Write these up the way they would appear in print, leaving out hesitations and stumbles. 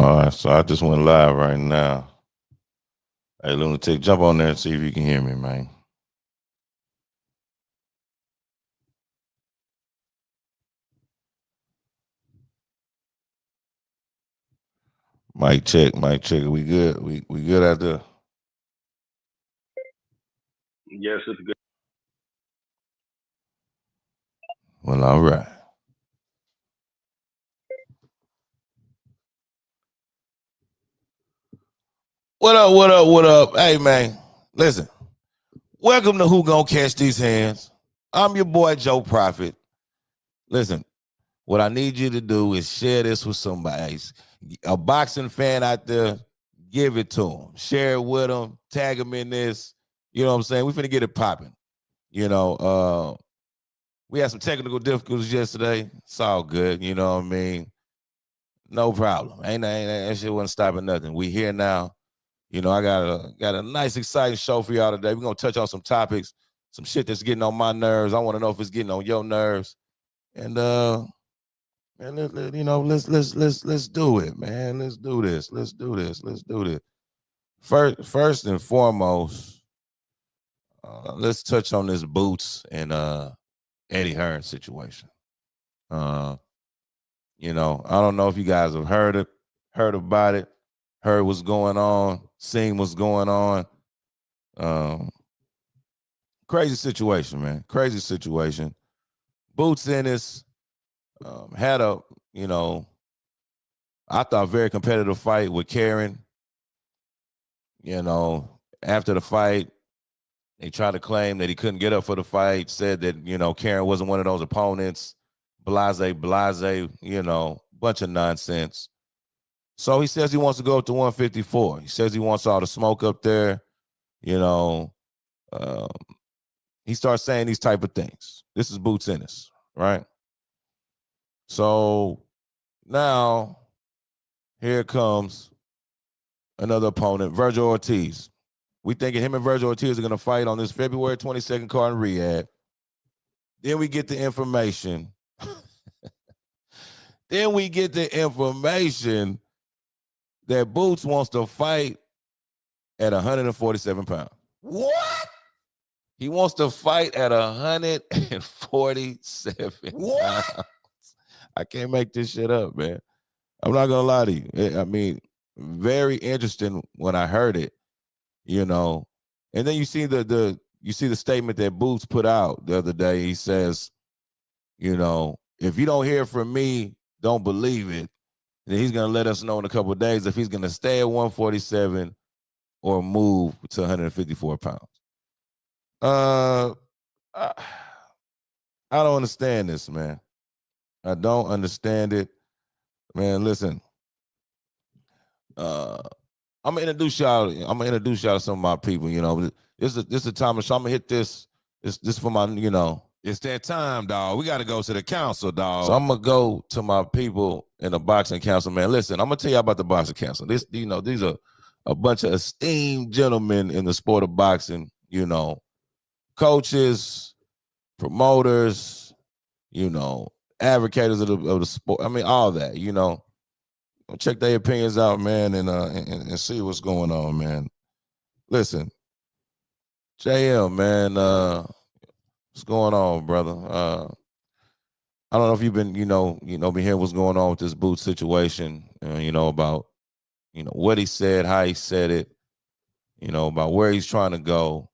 All right, so I just went live right now. Hey, Lunatic, jump on there and see if you can hear me, man. Mic check, mic check. We good? We good out there? Yes, it's good. Well, all right. What up, what up, what up? Hey, man, listen. Welcome to Who Gonna Catch These Hands. I'm your boy, Joe Prophet. Listen, what I need you to do is share this with somebody. A boxing fan out there, give it to them. Share it with them. Tag them in this. You know what I'm saying? We finna get it popping. You know, we had some technical difficulties yesterday. It's all good. You know what I mean? No problem. Ain't that shit wasn't stopping nothing. We here now. You know, I got a nice, exciting show for y'all today. We're gonna touch on some topics, some shit that's getting on my nerves. I want to know if it's getting on your nerves. And you know, let's do it, man. Let's do this. Let's do this. Let's do this. First and foremost, let's touch on this Boots and Eddie Hearn situation. Uh, you know, I don't know if you guys have heard about it, heard what's going on, seen what's going on. Um, Crazy situation, man. Crazy situation. Boots Ennis had a, you know, I thought very competitive fight with Karen. You know, after the fight, they tried to claim that he couldn't get up for the fight, said that, you know, Karen wasn't one of those opponents, blase, you know, bunch of nonsense. So he says he wants to go up to 154. He says he wants all the smoke up there. You know, um, he starts saying these type of things. This is Boots Ennis, right? So now here comes another opponent, Virgil Ortiz. We thinking him and Virgil Ortiz are going to fight on this February 22nd card in Riyadh. Then we get the information. Then we get the information that Boots wants to fight at 147 pounds. What? He wants to fight at 147 pounds. I can't make this shit up, man. I'm not gonna lie to you. I mean, very interesting when I heard it, you know. And then you see the statement that Boots put out the other day. He says, you know, if you don't hear from me, don't believe it. And he's gonna let us know in a couple of days if he's gonna stay at 147 or move to 154 pounds. Uh, I, I don't understand this, man. I don't understand it, man. Listen, uh, I'm gonna introduce y'all. I'm gonna introduce y'all to some of my people. You know, this is a time. So I'm gonna hit this. This for my. You know, it's that time, dog. We got to go to the council, dog. So I'm gonna go to my people in the boxing council, man. Listen, I'm gonna tell you about the boxing council. This, you know, these are a bunch of esteemed gentlemen in the sport of boxing. You know, coaches, promoters, you know, advocates of the sport. I mean, all that. You know, check their opinions out, man, and see what's going on, man. Listen, JM, man, what's going on, brother? I don't know if you've been, been hearing what's going on with this boot situation. You know about, what he said, how he said it. You know about where he's trying to go.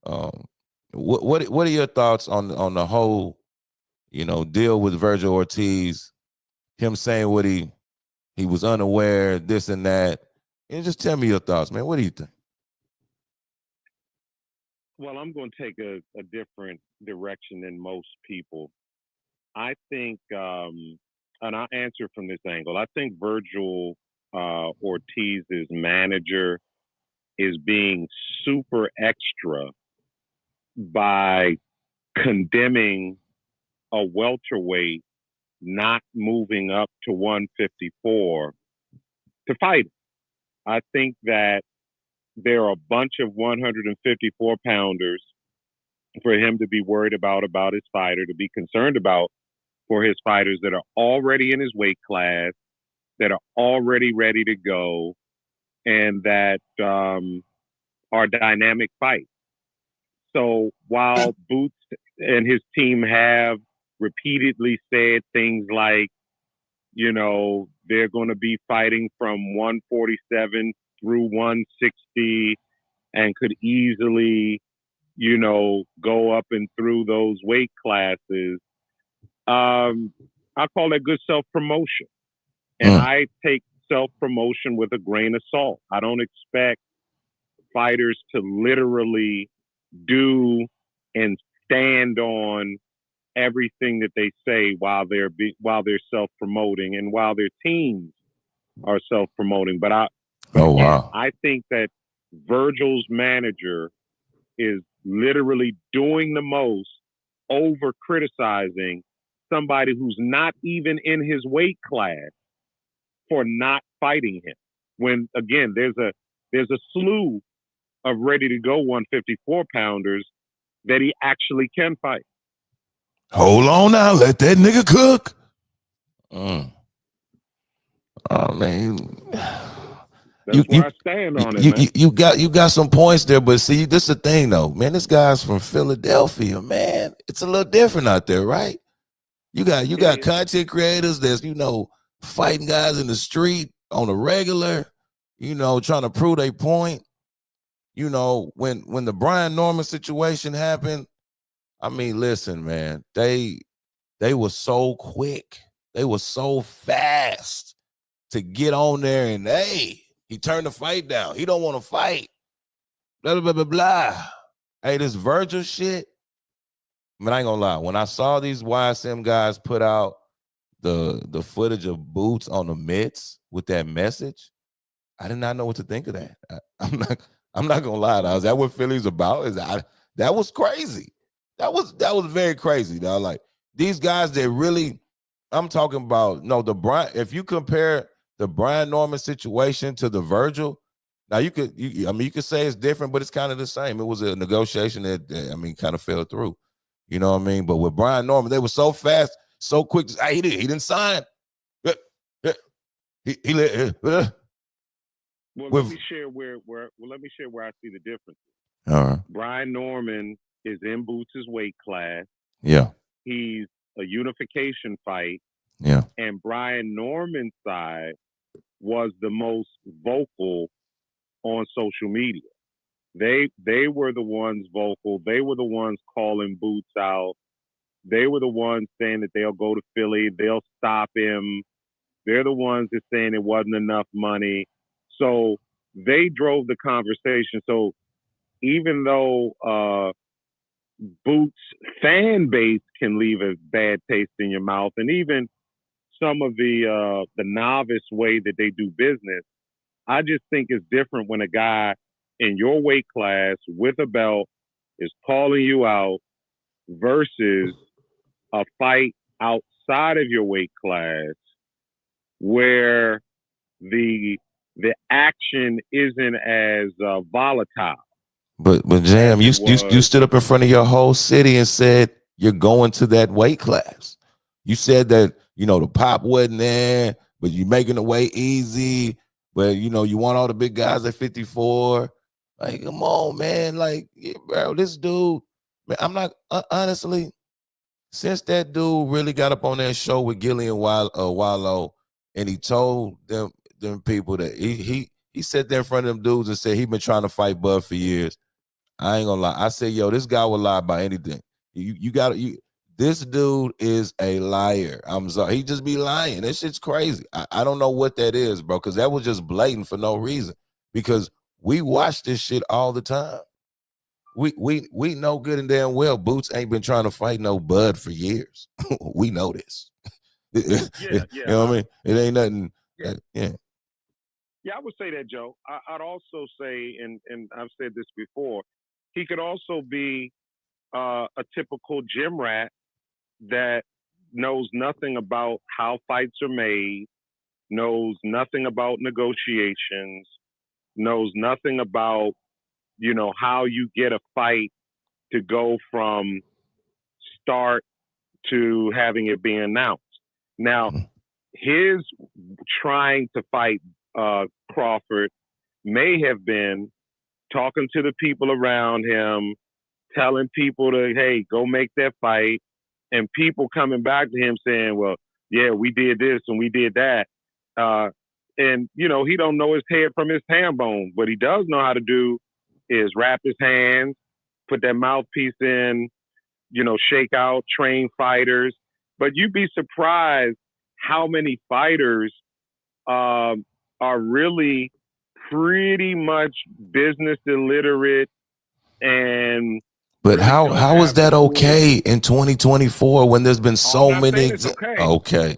Um, what are your thoughts on the whole, deal with Virgil Ortiz? Him saying what he was unaware, this and that. And just tell me your thoughts, man. What do you think? Well, I'm going to take a different direction than most people. I think, and I'll answer from this angle. I think Virgil Ortiz's manager is being super extra by condemning a welterweight not moving up to 154 to fight. I think that there are a bunch of 154 pounders for him to be worried about his fighter, to be concerned about for his fighters that are already in his weight class that are already ready to go and that are dynamic fights. So while Boots and his team have repeatedly said things like, they're going to be fighting from 147 through 160 and could easily, go up and through those weight classes. I call that good self promotion. And I take self promotion with a grain of salt. I don't expect fighters to literally do and stand on everything that they say while they're self promoting and while their teams are self promoting. But I think that Virgil's manager is literally doing the most over criticizing somebody who's not even in his weight class for not fighting him. When again, there's a slew of ready to go 154 pounders that he actually can fight. Hold on now, let that nigga cook. Oh man, that's where I stand on it, man. You got some points there, but see, this is the thing though, man. This guy's from Philadelphia, man. It's a little different out there, right? You got content creators that's fighting guys in the street on a regular, trying to prove their point. When the Brian Norman situation happened, I mean, listen, man, they were so quick, they were so fast to get on there and he turned the fight down. He don't want to fight. Blah blah blah blah. Hey, this Virgil shit. Man, I ain't gonna lie. When I saw these YSM guys put out the footage of Boots on the mitts with that message, I did not know what to think of that. I'm not gonna lie. Is that what Philly's about? That was crazy. That was very crazy. Dog. Like these guys that really, I'm talking about. No, if you compare the Brian Norman situation to the Virgil, now you could say it's different, but it's kind of the same. It was a negotiation that kind of fell through. You know what I mean? But with Brian Norman, they were so fast, so quick. He didn't sign. He let. Let me share where I see the difference. All right. Brian Norman is in Boots' weight class. Yeah. He's a unification fight. Yeah. And Brian Norman's side was the most vocal on social media. They were the ones vocal. They were the ones calling Boots out. They were the ones saying that they'll go to Philly. They'll stop him. They're the ones that saying it wasn't enough money. So they drove the conversation. So even though Boots fan base can leave a bad taste in your mouth, and even some of the novice way that they do business, I just think it's different when a guy in your weight class with a belt is calling you out versus a fight outside of your weight class where the action isn't as volatile. But Jam, you stood up in front of your whole city and said you're going to that weight class. You said that the pop wasn't there, but you're making the weight easy. But you want all the big guys at 54. Like, come on, man. Like, yeah, bro, this dude, man, I'm not honestly. Since that dude really got up on that show with Gillian Wallow, and he told them people that he sat there in front of them dudes and said he been trying to fight Bud for years. I ain't gonna lie. I said, yo, this guy will lie about anything. This dude is a liar. I'm sorry. He just be lying. That shit's crazy. I don't know what that is, bro, because that was just blatant for no reason. Because we watch this shit all the time. We know good and damn well Boots ain't been trying to fight no Bud for years. We know this. Yeah. You know what I mean? It ain't nothing. Yeah, I would say that, Joe. I'd also say, and I've said this before, he could also be a typical gym rat that knows nothing about how fights are made, knows nothing about negotiations, knows nothing about, how you get a fight to go from start to having it be announced. Now, his trying to fight Crawford may have been talking to the people around him, telling people to, hey, go make that fight, and people coming back to him saying, well, yeah, we did this and we did that. And, you know, he don't know his head from his ham bone. What he does know how to do is wrap his hands, put that mouthpiece in, you know, shake out, train fighters. But you'd be surprised how many fighters are really pretty much business illiterate and But really don't how is have the that tools. okay in 2024 when there's been so I'm not many? saying it's okay. Okay,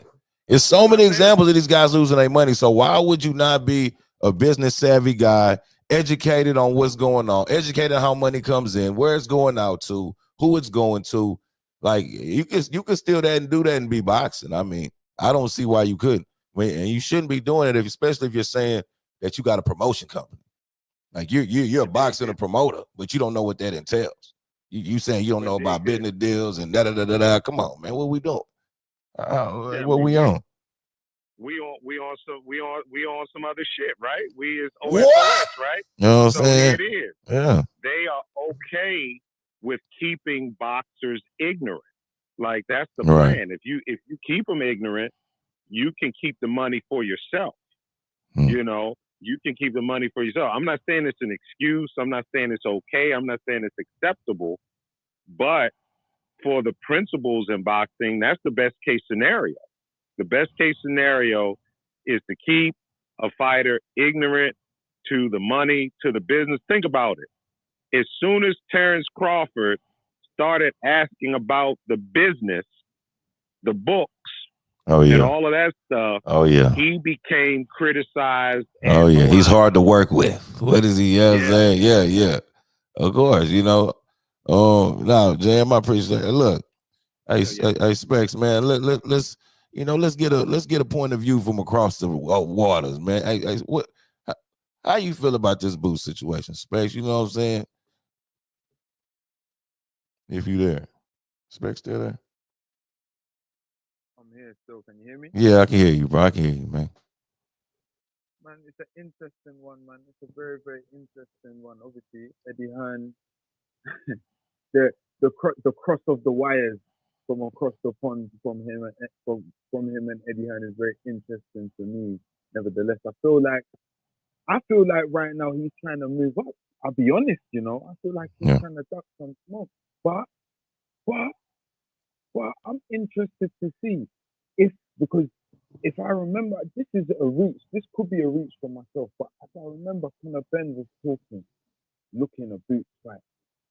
it's so I'm many not saying examples of these guys losing their money. So why would you not be a business savvy guy, educated on what's going on, educated on how money comes in, where it's going out to, who it's going to? Like you can steal that and do that and be boxing. I mean, I don't see why you couldn't. And you shouldn't be doing it, especially if you're saying that you got a promotion company. Like you're a boxer and a promoter, but you don't know what that entails. You saying you don't know about business deals and da da da da da. Come on, man, what we doing? What we on? We on some other shit, right? We is OSOS, What? right? You know what I'm So saying? here it is. Yeah. They are okay with keeping boxers ignorant. Like that's the Right. plan. If you keep them ignorant, you can keep the money for yourself. Hmm. You know, you can keep the money for yourself. I'm not saying it's an excuse. I'm not saying it's okay. I'm not saying it's acceptable. But for the principles in boxing, that's the best case scenario. The best case scenario is to keep a fighter ignorant to the money, to the business. Think about it. As soon as Terrence Crawford started asking about the business, the books, Oh and yeah. all of that stuff, Oh yeah. he became criticized. Oh And yeah. He's maligned. hard to work with. What is he? Yeah, Yeah. saying? Yeah. Of course, you know. No, Jam, I appreciate it. Look, hey, Specs, man. Let's get a point of view from across the waters, man. Hey, how you feel about this Boots situation, Specs? You know what I'm saying? If you there, Specs still there? I'm here still. Can you hear me? Yeah, I can hear you, bro. I can hear you, man. Man, it's an interesting one, man. It's a very, very interesting one. Obviously, Eddie Hearn, the cross of the wires from across the pond from him and Eddie Hearn is very interesting to me. Nevertheless, I feel like right now he's trying to move up. I'll be honest, you know. I feel like he's trying to duck some smoke. But I'm interested to see because if I remember, this is a reach. This could be a reach for myself. But as I remember, Conor Ben was looking a boot fight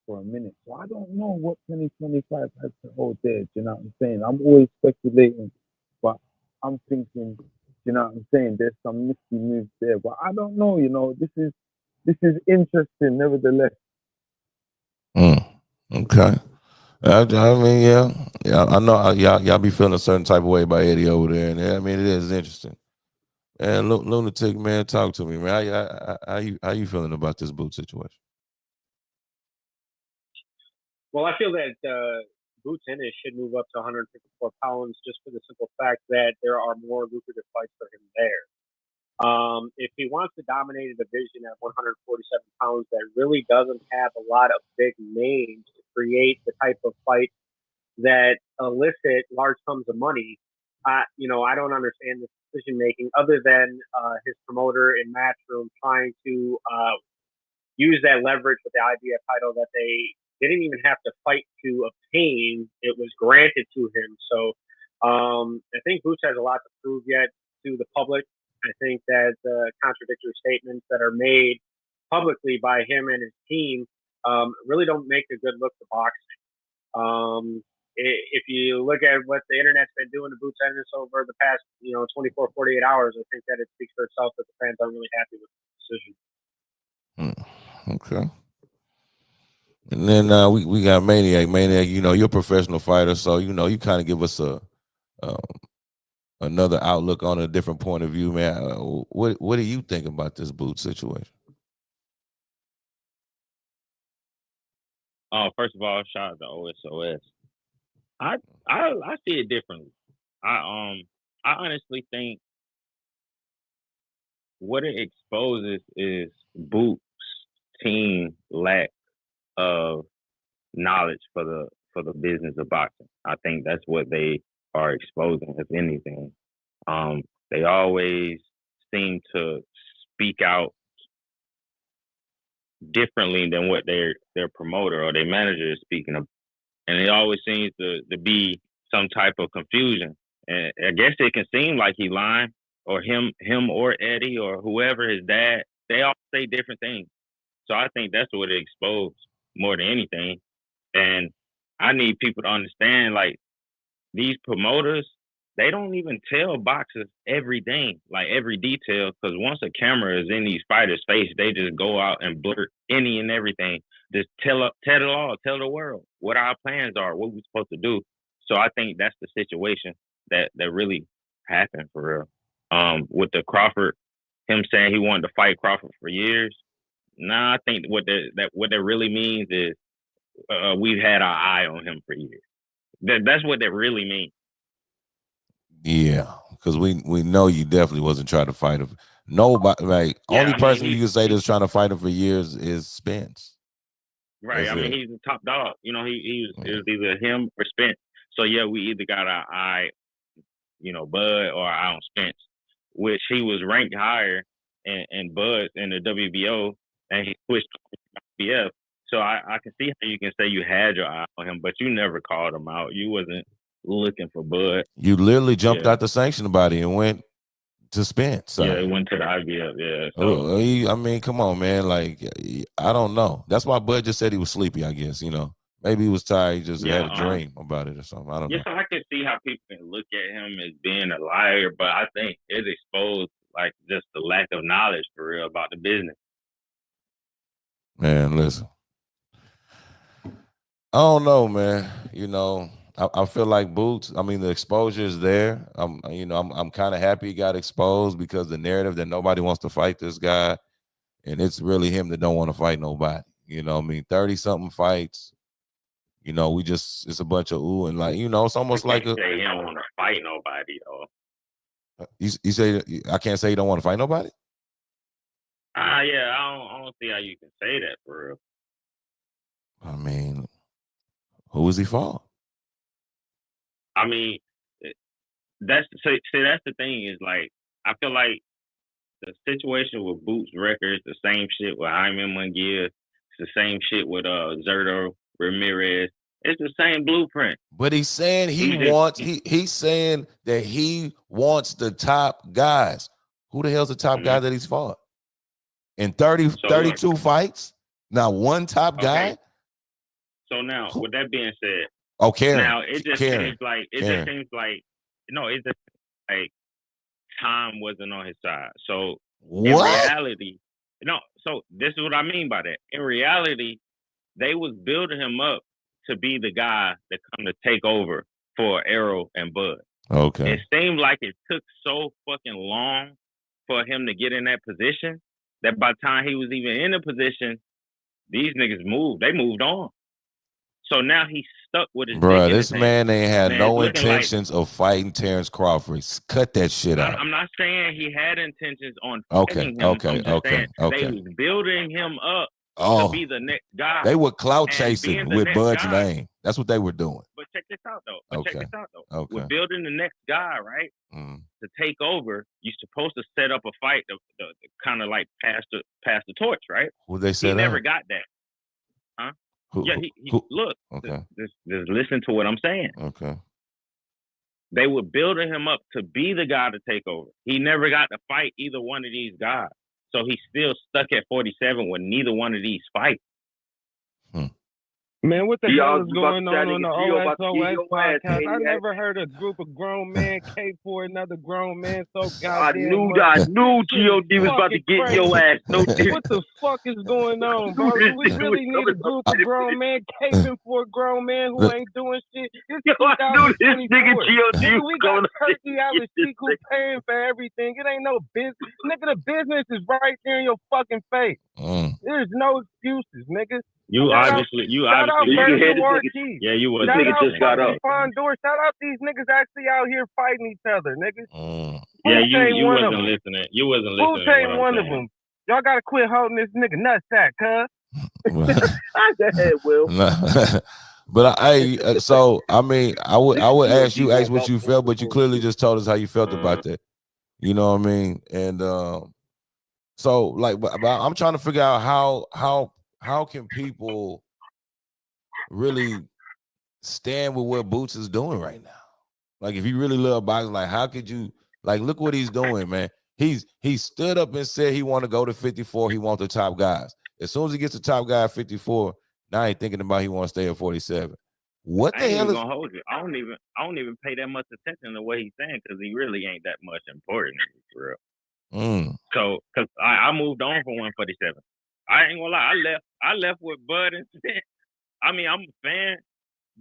for a minute. So I don't know what 2025 has to hold there. Do you know what I'm saying? I'm always speculating, but I'm thinking, you know what I'm saying? There's some nifty moves there, but I don't know. You know, this is interesting, nevertheless. Okay. I mean, yeah. I know y'all be feeling a certain type of way about Eddie over there, and I mean, it is interesting. And Lunatic, man, talk to me, man. How you feeling about this boot situation? Well, I feel that Boots Ennis should move up to 154 pounds just for the simple fact that there are more lucrative fights for him there. If he wants to dominate a division at 147 pounds that really doesn't have a lot of big names to create the type of fight that elicit large sums of money, I don't understand this decision making other than his promoter in Matchroom trying to use that leverage with the IBF title that they didn't even have to fight to obtain. It was granted to him. So I think Boots has a lot to prove yet to the public. I think that the contradictory statements that are made publicly by him and his team really don't make a good look to boxing. If you look at what the internet's been doing to Boots Ennis over the past 24, 48 hours, I think that it speaks for itself that the fans aren't really happy with the decision. Okay. And then we got Maniac. Maniac, you're a professional fighter, so you kind of give us another outlook on a different point of view, man. What do you think about this boot situation? First of all, shout out to OSOS. I see it differently. I honestly think what it exposes is Boots' team lack of knowledge for the business of boxing. I think that's what they are exposing, if anything. They always seem to speak out differently than what their promoter or their manager is speaking of, and it always seems to be some type of confusion. And I guess it can seem like he lying, or him or Eddie or whoever, his dad. They all say different things. So I think that's what it exposed more than anything. And I need people to understand, like, these promoters, they don't even tell boxers everything, like every detail, because once a camera is in these fighters' face, they just go out and blurt any and everything. Just tell it all, tell the world what our plans are, what we're supposed to do. So I think that's the situation that really happened for real. With the Crawford, him saying he wanted to fight Crawford for years. Nah, I think what that really means is we've had our eye on him for years. That's what that really means. Yeah, because we know you definitely wasn't trying to fight him. Nobody, like, only person you can say that's trying to fight him for years is Spence. Right. That's I mean, it. he's the top dog. You know, it was either him or Spence. So yeah, we either got our eye, Bud, or our eye on Spence, which he was ranked higher in Bud in the WBO, and he switched to WBF. So I can see how you can say you had your eye on him, but you never called him out. You wasn't looking for Bud. You literally jumped out the sanctioning body and went to Spence. Yeah, it went to the IBF. Yeah. So I mean, come on, man. Like, I don't know. That's why Bud just said he was sleepy, I guess. Maybe he was tired. He just had a dream about it or something. I don't know. So I can see how people can look at him as being a liar, but I think it exposed, like, just the lack of knowledge for real about the business. Man, listen. I don't know, man. I feel like Boots, I mean, the exposure is there. I'm kind of happy he got exposed, because the narrative that nobody wants to fight this guy, and it's really him that don't want to fight nobody. 30-something fights. It's a bunch of ooh, and like, it's almost like say he don't want to fight nobody though. You say I can't say you don't want to fight nobody? Yeah, I don't see how you can say that for real. I mean, who was he for? I mean, that's the thing is, like, I feel like the situation with Boots Records, the same shit with Jaime Munguia, it's the same shit with Zurdo Ramirez. It's the same blueprint. But he's saying he's saying that he wants the top guys. Who the hell's the top guy that he's fought? In 32 fights? Not one top guy? So now, with that being said, Karen. Now it just seems like time wasn't on his side. So what? In reality, so this is what I mean by that. In reality, they was building him up to be the guy that come to take over for Errol and Bud. Okay. It seemed like it took so fucking long for him to get in that position that by the time he was even in a position, these niggas moved. They moved on. So now he's stuck with his bro. This man ain't had no intentions of fighting Terrence Crawford. Cut that shit out. I'm not saying he had intentions on fighting him. Okay. They was building him up to be the next guy. They were clout chasing with Bud's name. That's what they were doing. But check this out though. Okay. We're building the next guy, right? To take over, you're supposed to set up a fight to kind of like pass the torch, right? Who they set up? He never got that. Huh? Look. Okay. Just listen to what I'm saying. Okay. They were building him up to be the guy to take over. He never got to fight either one of these guys. So he's still stuck at 47 with neither one of these fights. Man, what the hell is going on the OSOS podcast? I never heard a group of grown men cape for another grown man so goddamn I knew G.O.D. was about to get your ass. What the fuck is going on, bro? We really need a group of grown men caping for a grown man who ain't doing shit. I knew this nigga G.O.D. We got Turkey Alice who paying for everything. It ain't no business. Nigga, the business is right there in your fucking face. There's no excuses, nigga. You Shout out, obviously, shout out You Virgil hear this nigga? Ortiz. yeah, you was. This Shout nigga out just got Bobby up. Fondor. Shout out these niggas actually out here fighting each other, niggas. Yeah, Boots ain't you one of wasn't them. listening. You wasn't Boots listening to what ain't I'm one of saying. them. Y'all gotta quit holding this nigga nutsack, cuz. Go ahead, Will. But so I mean, I would ask You what you felt, but you clearly just told us how you felt about that. You know what I mean? And so like, but I'm trying to figure out how can people really stand with what Boots is doing right now? Like, if you really love boxing, like, how could you, like, look what he's doing, man. He stood up and said he want to go to 54. He wants the top guys. As soon as he gets the top guy at 54, now he's thinking about he want to stay at 47. What I the ain't hell even is? gonna hold you. I don't even pay that much attention to what he's saying because he really ain't that much important for real. So, cause I moved on from 147. I ain't gonna lie. I left with Bud and Spence. I mean, I'm a fan,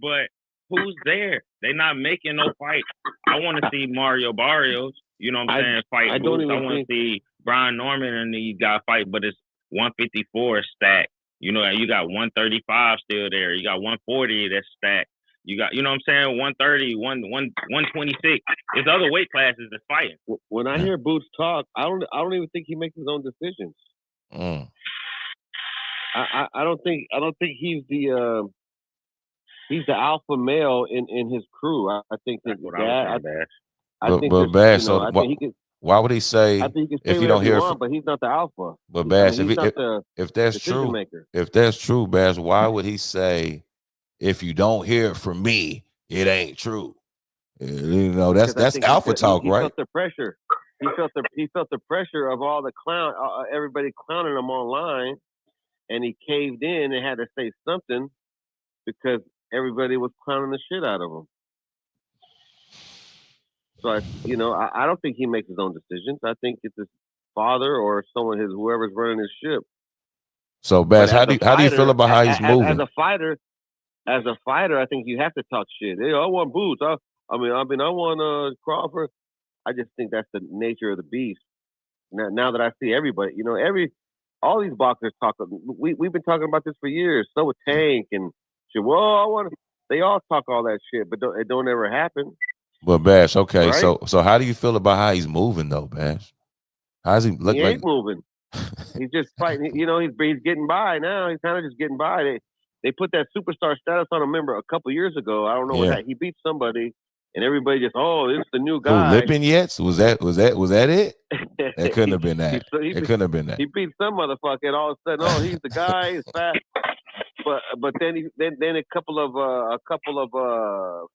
but who's there? They not making no fight. I want to see Mario Barrios. You know what I'm saying? Fight I don't Boots. I even want to see Brian Norman and these guys fight, but it's 154 stacked. You know, you got 135 still there. You got 140 that's stacked. You got, you know what I'm saying? 130, 126. There's other weight classes that's fighting. When I hear Boots talk, I don't even think he makes his own decisions. I don't think he's the alpha male in his crew. I think That's his what I was dad. saying, Bash. I think But there's, Bash, you know, so I think he can. why would he say I think he can if say you don't whatever he hear? wants, but he's not the alpha. But I Bash, mean, he's not the if that's decision true, maker. if that's true, Bash, why would he say if you don't hear it from me, it ain't true? You know, Because that's alpha talk, he right? felt the pressure. He felt the pressure of all the everybody clowning him online, and he caved in and had to say something because everybody was clowning the shit out of him. So I don't think he makes his own decisions. I think it's his father or whoever's running his ship. So Bash, how do you feel about how he's moving? As a fighter, I think you have to talk shit. Hey, I want Boots. I want Crawford. I just think that's the nature of the beast. Now that I see everybody, all these boxers talk. We've been talking about this for years. So with Tank and shit. Well, they all talk all that shit, but it don't ever happen. But Bash, okay, right? so how do you feel about how he's moving though, Bash? How's he look he like? Ain't moving. He's just fighting. He's getting by now. He's kind of just getting by. They put that superstar status on him. Remember a couple years ago? I don't know what that. He beat somebody, and everybody just, this is the new guy. Who, Lipinets? Was that it? That couldn't have been that. It couldn't have been that. He beat some motherfucker, and all of a sudden, he's the guy. He's fast. But then a couple of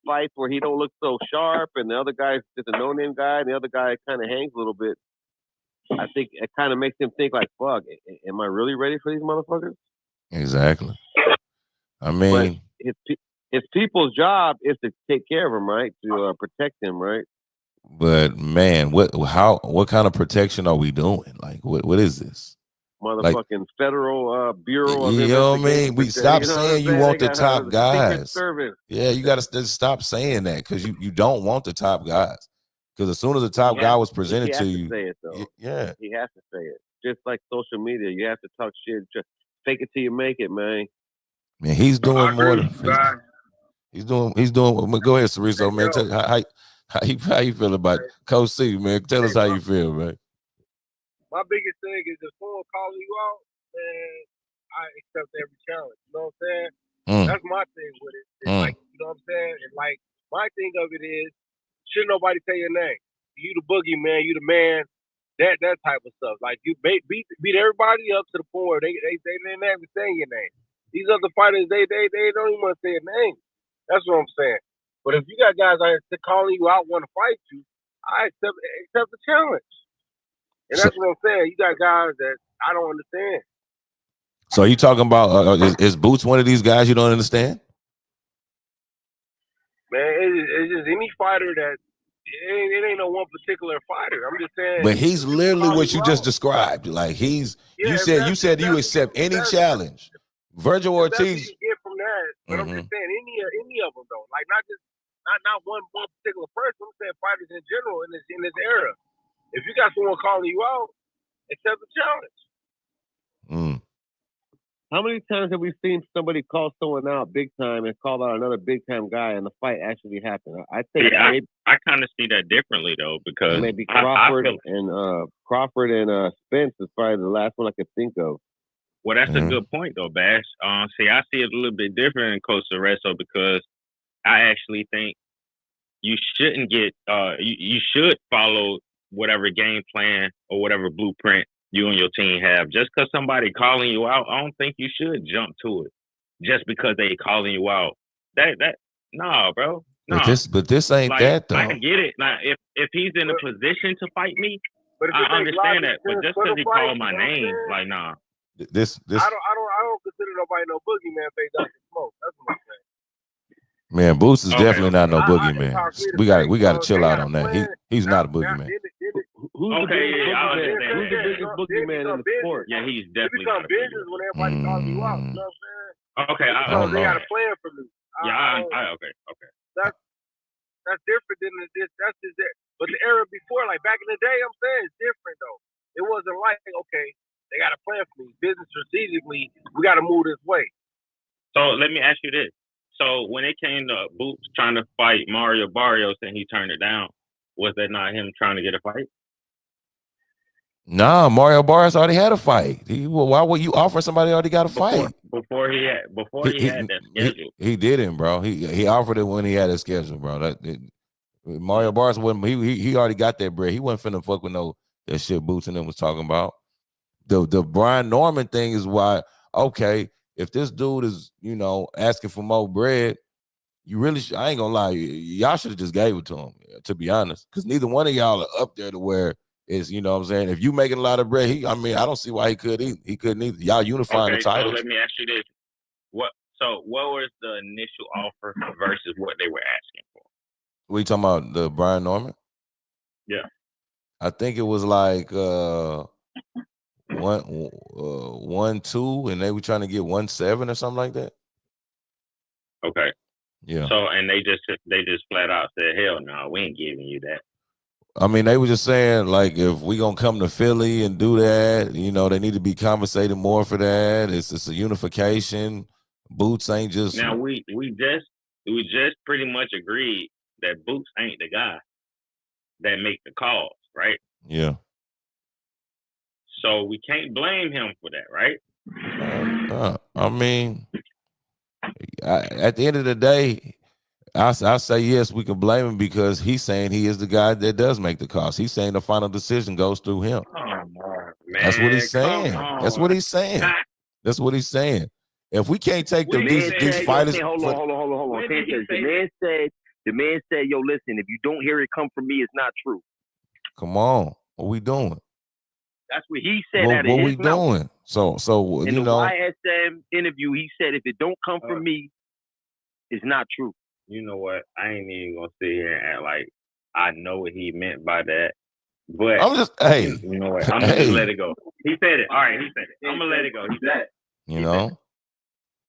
fights where he don't look so sharp, and the other guy's just a no-name guy, and the other guy kind of hangs a little bit. I think it kind of makes him think like, "Fuck, am I really ready for these motherfuckers?" Exactly. I mean, but his people's job is to take care of him, right? To protect him, right? But man, what kind of protection are we doing? Like, what is this? Motherfucking Federal Bureau of Investigation. You know what I mean? We stop saying you want the top guys. Secret Service. Yeah, you got to stop saying that because you don't want the top guys. Because as soon as the top guy was presented to you, say it, though. Yeah, he has to say it. Just like social media, you have to talk shit. Just fake it till you make it, man. Man, he's doing more than he's doing. Go ahead, Cerizo, man. Tell, how you feel about Coach C, man? Tell us how you feel, man. My biggest thing is if someone calling you out, man, I accept every challenge. You know what I'm saying? That's my thing with it. It's like, you know what I'm saying? And like my thing of it is, shouldn't nobody say your name. You the boogeyman, you the man, that type of stuff. Like you beat everybody up to the point where they didn't have to say your name. These other fighters, they don't even want to say your name. That's what I'm saying. But if you got guys out here calling you out, want to fight you, I accept the challenge. And that's what I'm saying. You got guys that I don't understand. So you talking about is Boots one of these guys you don't understand? Man, it's just any fighter that it ain't no one particular fighter. I'm just saying. But he's literally what you just described. Like you said you accept any challenge. Virgil Ortiz. That's what you get from that. But I'm just saying any of them though. Like not one particular person. I'm saying fighters in general in this era. If you got someone calling you out, accept the challenge. How many times have we seen somebody call someone out big time and call out another big time guy and the fight actually happened? I think I kind of see that differently though, because maybe I Crawford and Spence is probably the last one I could think of. Well, that's a good point though, Bash. See, I see it a little bit different in Coach Cerezo, because I actually think you shouldn't get you should follow whatever game plan or whatever blueprint you and your team have. Just because somebody calling you out, I don't think you should jump to it just because they calling you out. No, bro. No. But this ain't that though. I get it. Now, if he's in a position to fight me, But I understand that. But just because he called my name, like, nah. This I don't consider nobody no boogeyman based off the smoke. That's what I'm saying. Man, Boots is definitely not no boogeyman. We got to chill out on that. He's not a boogeyman. Who's the biggest boogeyman in the sport? Yeah, he's definitely. It becomes business when everybody calls you out. You know what I'm saying? Okay, I don't they know. got a plan for me. Okay. That's different than this. That's just it. But the era before, like back in the day, I'm saying it's different though. It wasn't like, okay, they got a plan for me. Business strategically, we got to move this way. So let me ask you this. So when it came to Boots trying to fight Mario Barrios and he turned it down, was that not him trying to get a fight? Nah, Mario Barrios already had a fight. Why would you offer somebody already got a fight? Before he had that schedule. He didn't, bro. He offered it when he had a schedule, bro. Mario Barrios wasn't. He already got that bread. He wasn't finna fuck with that shit Boots and them was talking about. The Brian Norman thing is why. Okay, if this dude is asking for more bread, you really I ain't gonna lie, y'all should have just gave it to him, to be honest, because neither one of y'all are up there to where. Is what I'm saying? If you making a lot of bread, I don't see why he couldn't either. Y'all unifying the titles. So let me ask you this: what was the initial offer versus what they were asking for? What you talking about, the Brian Norman? Yeah, I think it was like 1-2, and they were trying to get 1-7 or something like that. Okay. Yeah. So and they just flat out said, "Hell no, we ain't giving you that." I mean, they were just saying, like, if we gonna come to Philly and do that, they need to be compensated more for that. It's a unification. Boots ain't just. Now we just pretty much agreed that Boots ain't the guy that make the calls, right? Yeah. So we can't blame him for that, right? I mean, at the end of the day. I say yes, we can blame him because he's saying he is the guy that does make the calls. He's saying the final decision goes through him. Man, that's what he's saying. That's what he's saying. That's what he's saying. If we can't take these fighters, hold on. The man said, "Yo, listen, if you don't hear it come from me, it's not true." Come on, what we doing? That's what he said. What we doing? So in the YSM interview, he said, "If it don't come from me, it's not true." You know what? I ain't even gonna sit here and act like I know what he meant by that. But I'm just you know what? I'm gonna just let it go. He said it. All right, he said it. I'm gonna let it go. He said it.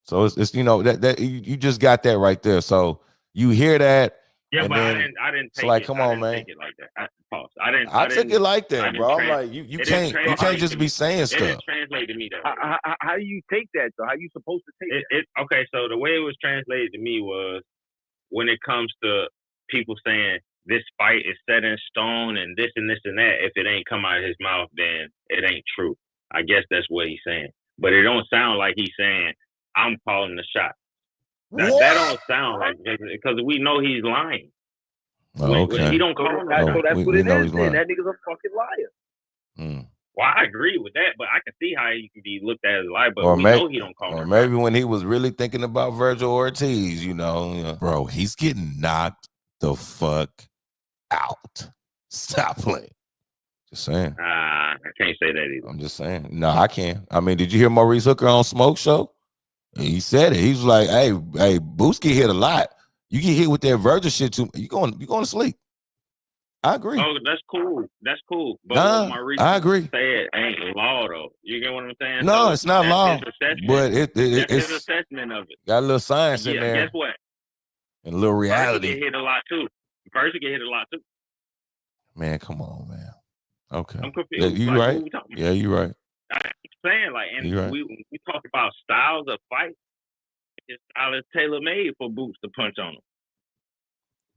So it's that you just got that right there. So you hear that. Yeah, but I didn't take it's like, it. Come on, man. Take it like that. I took it like that, bro. I'm like, you can't just be saying stuff. It didn't translate to me that way. How do you take that though? How you supposed to take it? Okay, so the way it was translated to me was, when it comes to people saying this fight is set in stone and this and this and that, if it ain't come out of his mouth, then it ain't true. I guess that's what he's saying. But it don't sound like he's saying, I'm calling the shot. That don't sound like, because we know he's lying. Okay. He don't call him that. So that's what it is then. That nigga's a fucking liar. Well, I agree with that, but I can see how he can be looked at as a liar, but we know he don't call him. Or maybe when he was really thinking about Virgil Ortiz, bro, he's getting knocked the fuck out. Stop playing. Just saying. I can't say that either. I'm just saying. No, I can't. I mean, did you hear Maurice Hooker on Smoke Show? He said it. He was like, hey, Boots get hit a lot. You get hit with that Virgil shit too. You going to sleep. I agree. Oh, that's cool. That's cool. But I agree. Said ain't law though. You get what I'm saying? No, it's not law. But it's his assessment of it. Got a little science in there. Guess what? And a little reality. Virgil get hit a lot too. Virgil get hit a lot too. Man, come on, man. Okay. I'm confused. You right? Yeah, you right. I keep saying, like, and You're right. we talk about styles of fight. His style is tailor made for Boots to punch on him.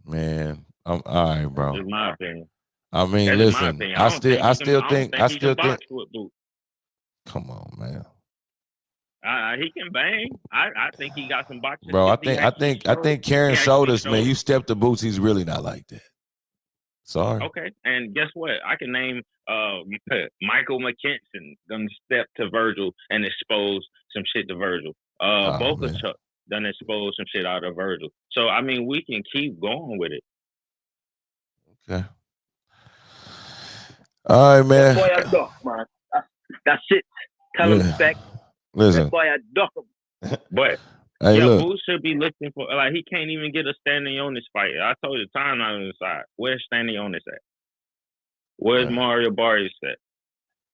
Man, I'm all right, bro. That's my opinion. I mean, That's my listen, opinion. I still think he can box with Boots. Come on, man. He can bang. I think he got some boxing. Bro, I skills. think Karen showed us, man. You step to Boots, he's really not like that. Sorry. Okay, and guess what? I can name Michael McKinson done step to Virgil and expose some shit to Virgil. Boca Chuck done expose some shit out of Virgil. So I mean, we can keep going with it. Okay. All right, man. That boy a duck, man. That's it. Tell him respect. Listen. That boy a duck him. But hey, look. Boots should be looking for, like, he can't even get a standing on this fight. I told you, time not on the side. Where's standing on this at? Where's Mario Barrios at?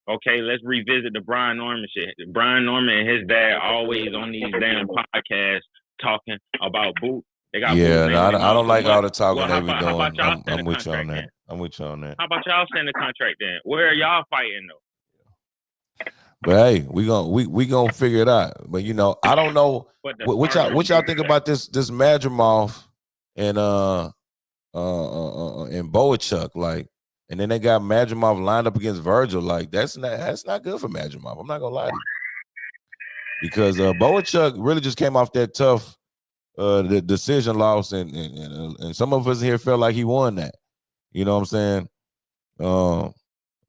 Okay, let's revisit the Brian Norman shit. Brian Norman and his dad always on these damn podcasts talking about Boots. They got I don't like all the talking they be doing. I'm with you on that. I'm with you on that. How about y'all send the contract then? Where are y'all fighting though? But hey, we gonna figure it out. But you know, I don't know what y'all think about this Madrimov and Boachuk, like, and then they got Madrimov lined up against Virgil. Like, that's not good for Madrimov. I'm not gonna lie to you, because Boachuk really just came off that tough the decision loss, and some of us here felt like he won that. You know what I'm saying?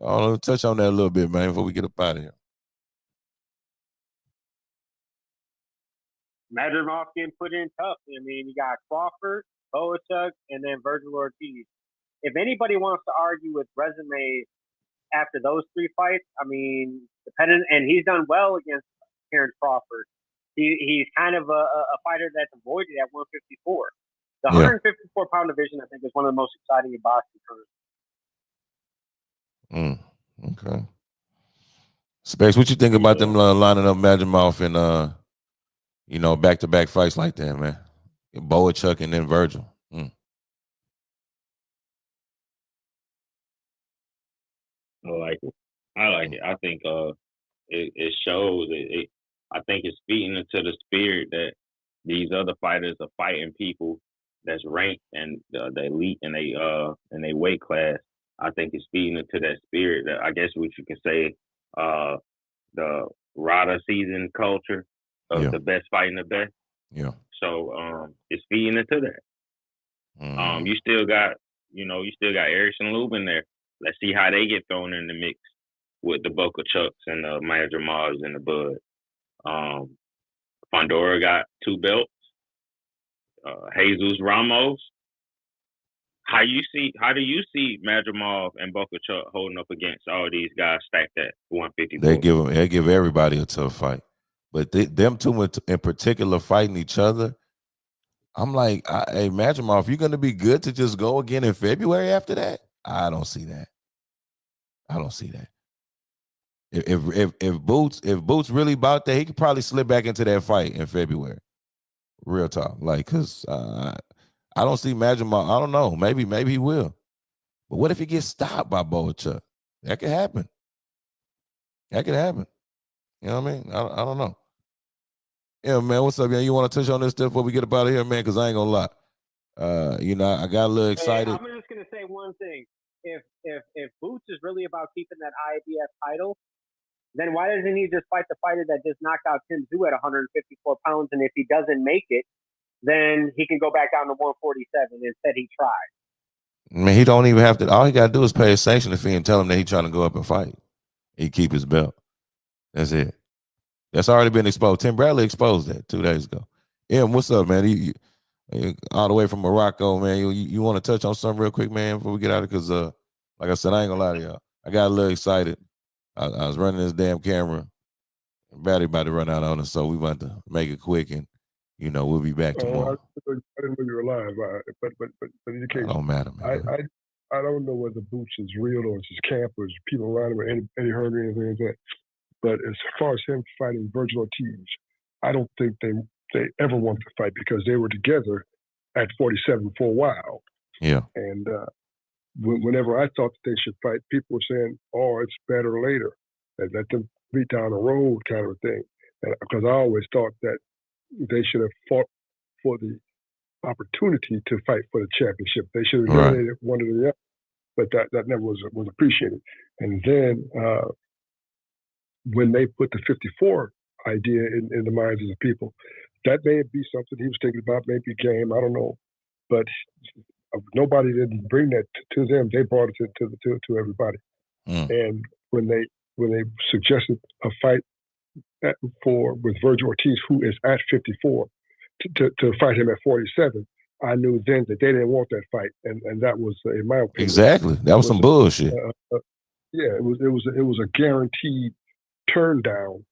I'll touch on that a little bit, man, before we get up out of here. Madrimov getting put in tough. I mean, you got Crawford, Boachuk, and then Virgil Ortiz. If anybody wants to argue with resume after those three fights, I mean, and he's done well against Terrence Crawford. He's kind of a fighter that's avoided at 154. The 154-pound division, I think, is one of the most exciting in boxing currently. Okay. Space, what you think about them lining up Madrimov and back-to-back fights like that, man? Boachuk and then Virgil. I like it. I think it shows it. I think it's feeding into the spirit that these other fighters are fighting people that's ranked and the elite in they weight class. I think it's feeding into that spirit that, I guess what you can say, the Rada season culture of the best fighting the best. Yeah. So it's feeding into that. You still got Erickson Lubin there. Let's see how they get thrown in the mix with the Boca Chucks and the Madrimavs and the Bud. Fondora got 2 belts. Jesus Ramos. How do you see Madrimov and Boca Chuck holding up against all these guys stacked at 154? They give everybody a tough fight, but them two in particular fighting each other. I'm like, hey, Madrimov, you're gonna be good to just go again in February after that? I don't see that. If Boots really about that, he could probably slip back into that fight in February. Real talk, like, cause I don't see Madrimov. I don't know. Maybe he will. But what if he gets stopped by Boachuk? That could happen. You know what I mean? I don't know. Yeah, man. What's up, man? You want to touch on this stuff before we get up out of here, man? Because I ain't gonna lie. I got a little excited. Hey, I'm just gonna say one thing. If Boots is really about keeping that IBF title, then why doesn't he just fight the fighter that just knocked out Tim Tszyu at 154 pounds? And if he doesn't make it, then he can go back down to 147. Instead, he tried. Man, he don't even have to. All he got to do is pay a sanction fee and tell him that he's trying to go up and fight. He keep his belt. That's it. That's already been exposed. Tim Bradley exposed that 2 days ago. What's up, man? You all the way from Morocco, man. You want to touch on something real quick, man, before we get out of it? Because, like I said, I ain't going to lie to y'all. I got a little excited. I was running this damn camera. Battery about to run out on us, so we want to make it quick, and, we'll be back tomorrow. I didn't know you were live, but in any case, it don't matter, man. I don't know whether Boots is real or it's his camp or it's people around him or Eddie Hearn or anything like that. But as far as him fighting Virgil Ortiz, I don't think they ever want to fight because they were together at 47 for a while. Yeah. And whenever I thought that they should fight, people were saying, "Oh, it's better later." And let them beat down the road kind of thing. Because I always thought that they should have fought for the opportunity to fight for the championship. They should have eliminated one of the other, but that never was appreciated. And then when they put the 54 idea in the minds of the people, that may be something he was thinking about, maybe game, I don't know. But nobody didn't bring that to them. They brought it to everybody. And when they suggested a fight with Virgil Ortiz, who is at 54, to fight him at 47, I knew then that they didn't want that fight, and that was, in my opinion, exactly, that was some bullshit. Yeah, it was a guaranteed turn down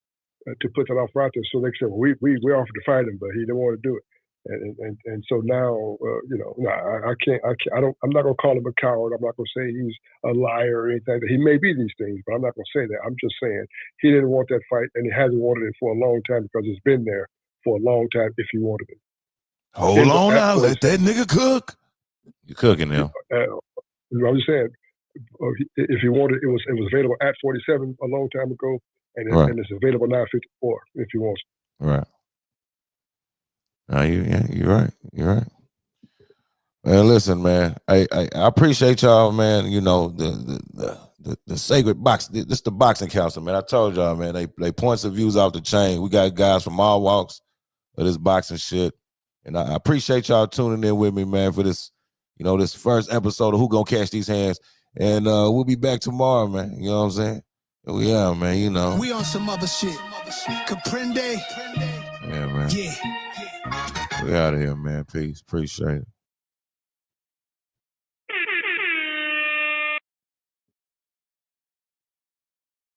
to put that offer out there. So they said, well, we offered to fight him, but he didn't want to do it. And so now, I'm not gonna call him a coward. I'm not gonna say he's a liar or anything. He may be these things, but I'm not gonna say that. I'm just saying he didn't want that fight, and he hasn't wanted it for a long time because it's been there for a long time. If he wanted it, hold on now, let that nigga cook. You're cooking now. I'm just saying, if he wanted, it was available at 47 a long time ago, and it's available now at 54 if he wants it. Right. You're right. You're right. Man, listen, man. I appreciate y'all, man. You know, the sacred box. This is the boxing council, man. I told y'all, man. They points of views off the chain. We got guys from all walks of this boxing shit, and I appreciate y'all tuning in with me, man, for this, you know, this first episode of Who Gonna Catch These Hands, and we'll be back tomorrow, man. You know what I'm saying? Yeah, man. You know, we on some other shit. Comprende? Yeah, man. Yeah. We out of here, man. Peace. Appreciate it.